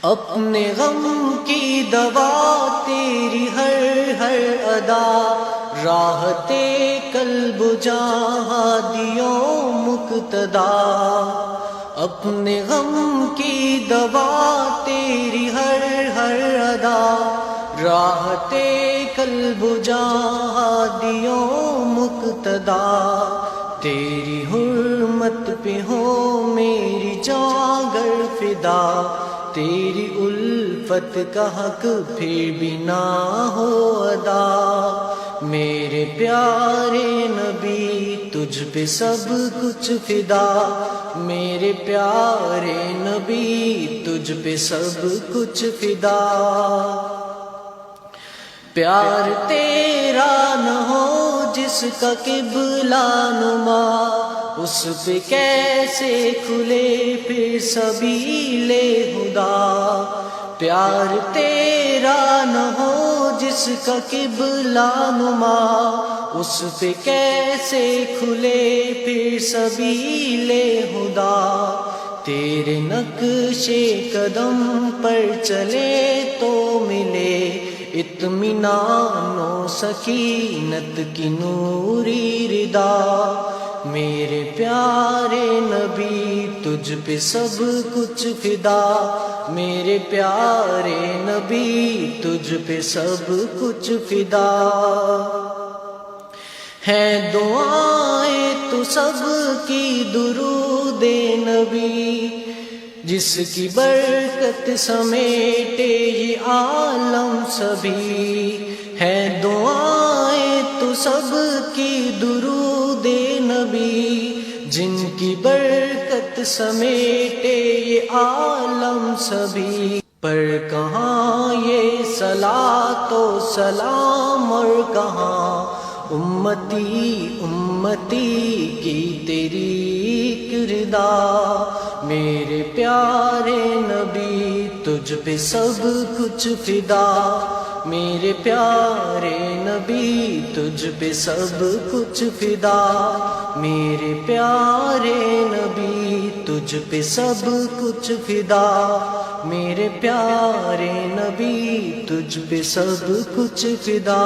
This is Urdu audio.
اپنے غم کی دوا تیری ہر ادا، راحت قلب جہاں دیوں مقتدا۔ اپنے غم کی دوا تیری ہر ادا، راحت قلب جہاں دیوں مقتدا۔ تیری حرمت پہ ہو میری جاں گر فدا، تیری الفت کا حق پھر بھی نہ ہو ادا۔ میرے پیارے نبی تجھ پہ سب کچھ فدا، میرے پیارے نبی تجھ پہ سب کچھ فدا۔ پیار تیرا نہ ہو جس کا قبلہ نما، اس پہ کیسے کھلے پھر سبیل ہدا۔ پیار تیرا نہ ہو جس کا قبلہ نما، اس پہ کیسے کھلے پھر سبیل ہدا۔ تیرے نقش قدم پر چلے تو ملے اطمینان و سکینت کی نوری ردا۔ میرے پیارے نبی تجھ پہ سب کچھ فدا، میرے پیارے نبی تجھ پہ سب کچھ فدا۔ ہیں دعائیں تو سب کی درود نبی، جس کی برکت سمیٹے یہ عالم سبھی۔ ہیں دعائیں تو سب کی درود نبی، جن کی برکت سمیٹے یہ عالم سبھی۔ پر کہاں یہ صلاۃ و سلام اور کہاں امتی امتی کی تیری کردا۔ میرے پیارے نبی تجھ پہ سب کچھ فدا، میرے پیارے نبی تجھ پہ سب کچھ فدا۔ میرے پیارے نبی تجھ پہ سب کچھ فدا، میرے پیارے نبی تجھ پہ سب کچھ فدا۔